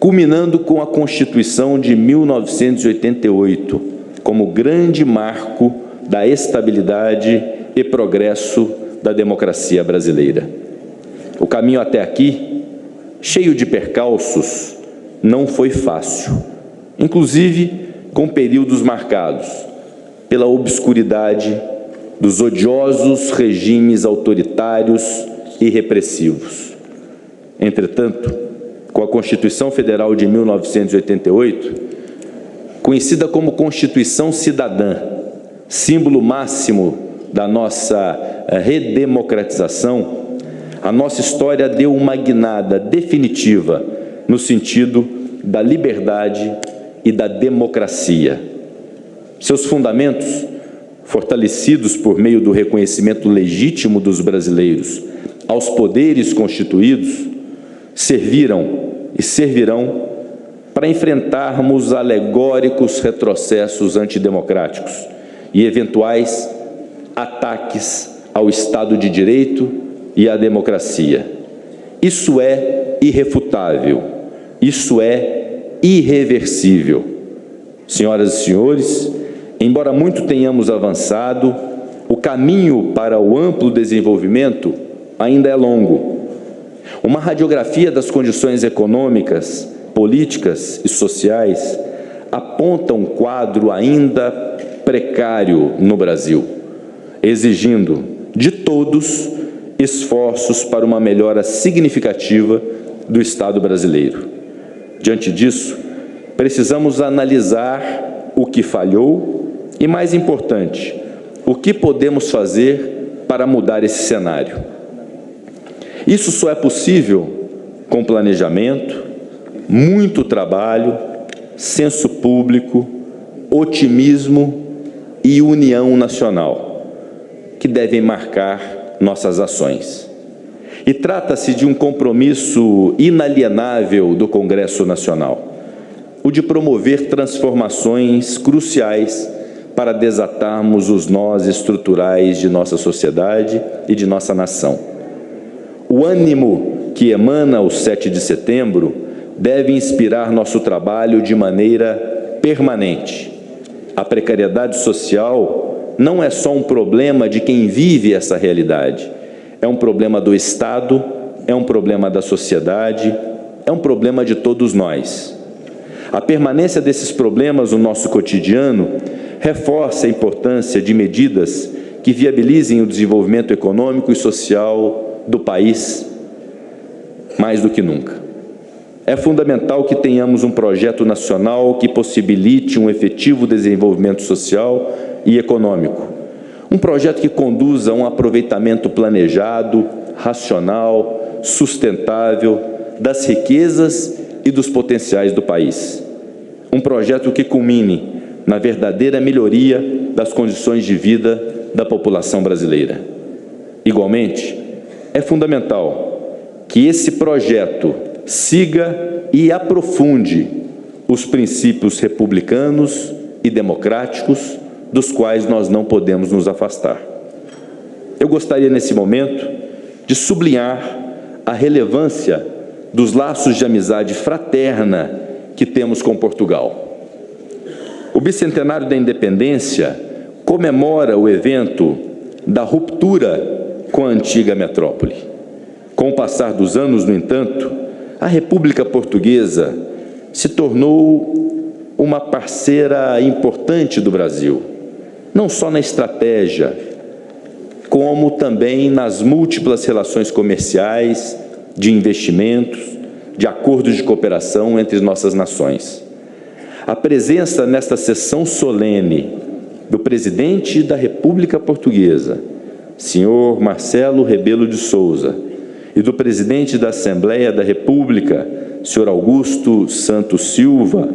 culminando com a Constituição de 1988, como grande marco da estabilidade e progresso da democracia brasileira. O caminho até aqui, cheio de percalços, não foi fácil, inclusive com períodos marcados pela obscuridade dos odiosos regimes autoritários e repressivos. Entretanto, com a Constituição Federal de 1988, conhecida como Constituição Cidadã, símbolo máximo da nossa redemocratização, a nossa história deu uma guinada definitiva no sentido da liberdade e da democracia. Seus fundamentos, fortalecidos por meio do reconhecimento legítimo dos brasileiros aos poderes constituídos, serviram e servirão para enfrentarmos alegóricos retrocessos antidemocráticos e eventuais ataques ao Estado de Direito e à democracia. Isso é irrefutável, isso é irreversível. Senhoras e senhores, embora muito tenhamos avançado, o caminho para o amplo desenvolvimento ainda é longo. Uma radiografia das condições econômicas, políticas e sociais aponta um quadro ainda precário no Brasil, exigindo de todos esforços para uma melhora significativa do Estado brasileiro. Diante disso, precisamos analisar o que falhou e, mais importante, o que podemos fazer para mudar esse cenário. Isso só é possível com planejamento, muito trabalho, senso público, otimismo e união nacional, que devem marcar nossas ações. E trata-se de um compromisso inalienável do Congresso Nacional, o de promover transformações cruciais para desatarmos os nós estruturais de nossa sociedade e de nossa nação. O ânimo que emana o 7 de setembro deve inspirar nosso trabalho de maneira permanente. A precariedade social não é só um problema de quem vive essa realidade, é um problema do Estado, é um problema da sociedade, é um problema de todos nós. A permanência desses problemas no nosso cotidiano reforça a importância de medidas que viabilizem o desenvolvimento econômico e social do país mais do que nunca. É fundamental que tenhamos um projeto nacional que possibilite um efetivo desenvolvimento social e econômico. Um projeto que conduza a um aproveitamento planejado, racional, sustentável das riquezas e dos potenciais do país. Um projeto que culmine na verdadeira melhoria das condições de vida da população brasileira. Igualmente, é fundamental que esse projeto siga e aprofunde os princípios republicanos e democráticos dos quais nós não podemos nos afastar. Eu gostaria, nesse momento, de sublinhar a relevância dos laços de amizade fraterna que temos com Portugal. O bicentenário da independência comemora o evento da ruptura com a antiga metrópole. Com o passar dos anos, no entanto, a República Portuguesa se tornou uma parceira importante do Brasil, não só na estratégia, como também nas múltiplas relações comerciais, de investimentos, de acordos de cooperação entre nossas nações. A presença nesta sessão solene do presidente da República Portuguesa, senhor Marcelo Rebelo de Sousa, e do presidente da Assembleia da República, senhor Augusto Santos Silva,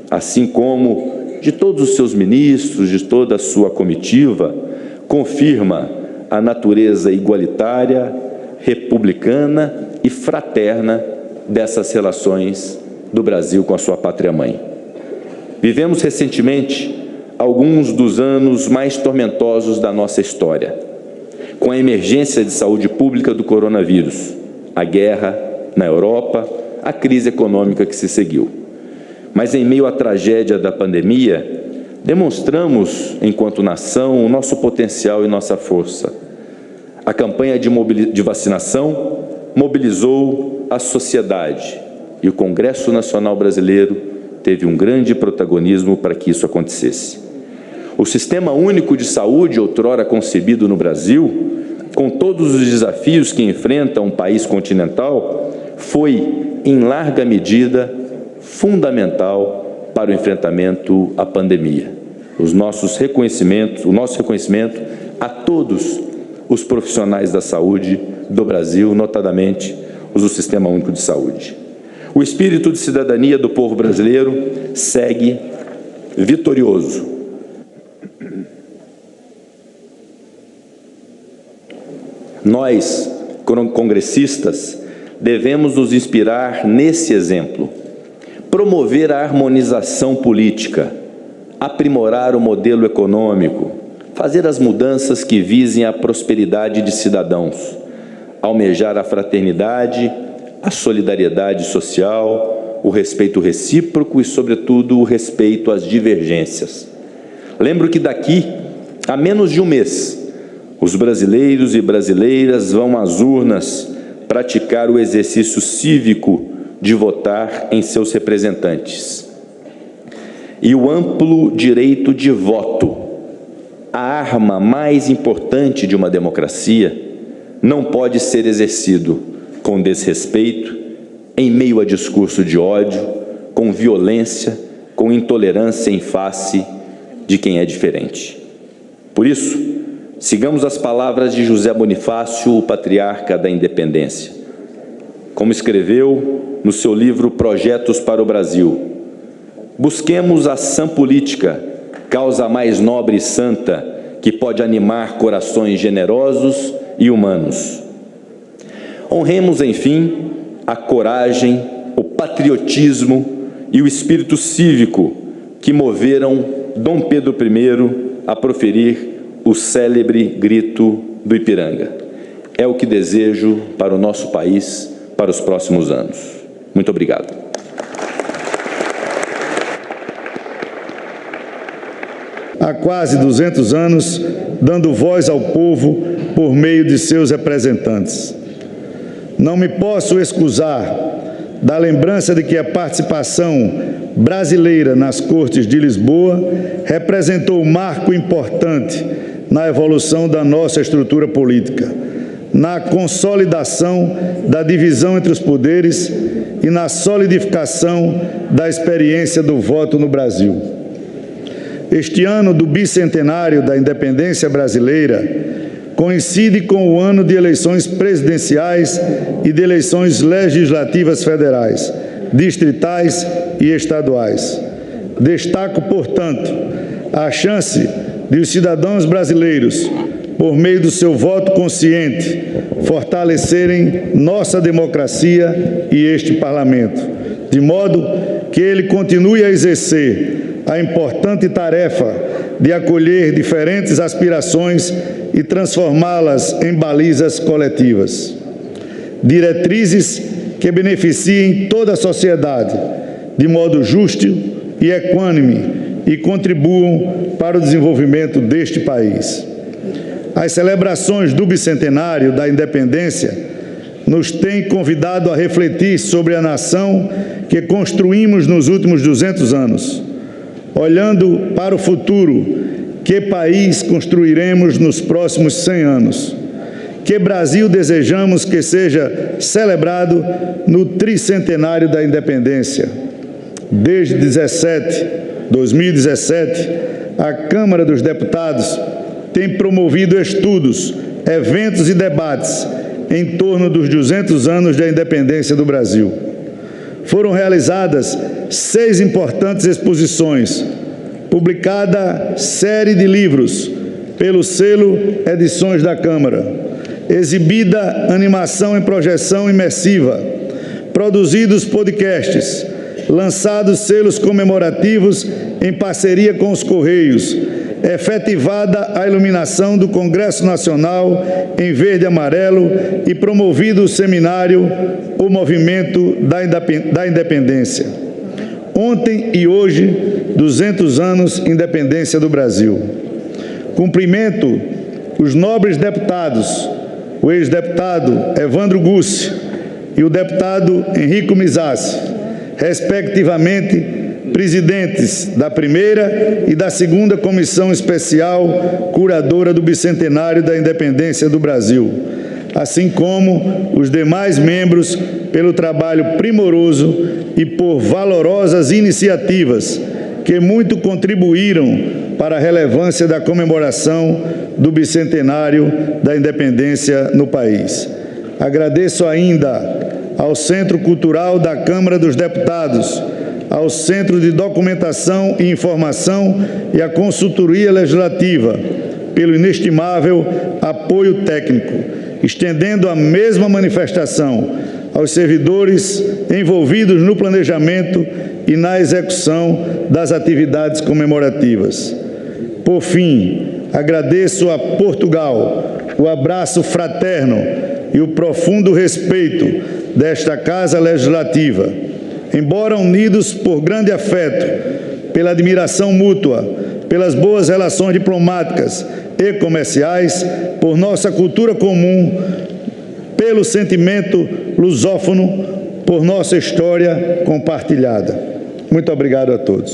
assim como de todos os seus ministros, de toda a sua comitiva, confirma a natureza igualitária, republicana e fraterna dessas relações do Brasil com a sua pátria-mãe. Vivemos recentemente alguns dos anos mais tormentosos da nossa história, com a emergência de saúde pública do coronavírus, a guerra na Europa, a crise econômica que se seguiu. Mas, em meio à tragédia da pandemia, demonstramos, enquanto nação, o nosso potencial e nossa força. A campanha de vacinação mobilizou a sociedade e o Congresso Nacional Brasileiro teve um grande protagonismo para que isso acontecesse. O Sistema Único de Saúde, outrora concebido no Brasil, com todos os desafios que enfrenta um país continental, foi, em larga medida, fundamental para o enfrentamento à pandemia. O nosso reconhecimento a todos os profissionais da saúde do Brasil, notadamente os do Sistema Único de Saúde. O espírito de cidadania do povo brasileiro segue vitorioso. Nós, congressistas, devemos nos inspirar nesse exemplo, promover a harmonização política, aprimorar o modelo econômico, fazer as mudanças que visem a prosperidade de cidadãos, almejar a fraternidade, a solidariedade social, o respeito recíproco e, sobretudo, o respeito às divergências. Lembro que daqui a menos de um mês, os brasileiros e brasileiras vão às urnas praticar o exercício cívico de votar em seus representantes. E o amplo direito de voto, a arma mais importante de uma democracia, não pode ser exercido com desrespeito, em meio a discurso de ódio, com violência, com intolerância em face de quem é diferente. Por isso, sigamos as palavras de José Bonifácio, o patriarca da independência. Como escreveu no seu livro Projetos para o Brasil, busquemos a ação política, causa mais nobre e santa, que pode animar corações generosos e humanos. Honremos, enfim, a coragem, o patriotismo e o espírito cívico que moveram Dom Pedro I a proferir o célebre grito do Ipiranga. É o que desejo para o nosso país para os próximos anos. Muito obrigado. Há quase 200 anos, dando voz ao povo por meio de seus representantes. Não me posso excusar da lembrança de que a participação brasileira nas Cortes de Lisboa representou um marco importante na evolução da nossa estrutura política, na consolidação da divisão entre os poderes e na solidificação da experiência do voto no Brasil. Este ano do bicentenário da independência brasileira coincide com o ano de eleições presidenciais e de eleições legislativas federais, distritais e estaduais. Destaco, portanto, a chance de os cidadãos brasileiros, por meio do seu voto consciente, fortalecerem nossa democracia e este Parlamento, de modo que ele continue a exercer a importante tarefa de acolher diferentes aspirações e transformá-las em balizas coletivas. Diretrizes que beneficiem toda a sociedade, de modo justo e equânime, e contribuam para o desenvolvimento deste país. As celebrações do bicentenário da independência nos têm convidado a refletir sobre a nação que construímos nos últimos 200 anos. Olhando para o futuro, que país construiremos nos próximos 100 anos? Que Brasil desejamos que seja celebrado no tricentenário da independência? Desde 2017, a Câmara dos Deputados tem promovido estudos, eventos e debates em torno dos 200 anos da independência do Brasil. Foram realizadas 6 importantes exposições, publicada série de livros pelo selo Edições da Câmara, exibida animação em projeção imersiva, produzidos podcasts, lançados selos comemorativos em parceria com os Correios, efetivada a iluminação do Congresso Nacional em verde e amarelo e promovido o seminário O Movimento da Independência. Ontem e hoje, 200 anos independência do Brasil. Cumprimento os nobres deputados, o ex-deputado Evandro Gussi e o deputado Henrico Mizassi, respectivamente presidentes da primeira e da segunda Comissão Especial Curadora do Bicentenário da Independência do Brasil, assim como os demais membros pelo trabalho primoroso e por valorosas iniciativas que muito contribuíram para a relevância da comemoração do Bicentenário da Independência no país. Agradeço ainda ao Centro Cultural da Câmara dos Deputados, ao Centro de Documentação e Informação e à Consultoria Legislativa, pelo inestimável apoio técnico, estendendo a mesma manifestação aos servidores envolvidos no planejamento e na execução das atividades comemorativas. Por fim, agradeço a Portugal o abraço fraterno e o profundo respeito desta Casa Legislativa. Embora unidos por grande afeto, pela admiração mútua, pelas boas relações diplomáticas e comerciais, por nossa cultura comum, pelo sentimento lusófono, por nossa história compartilhada. Muito obrigado a todos.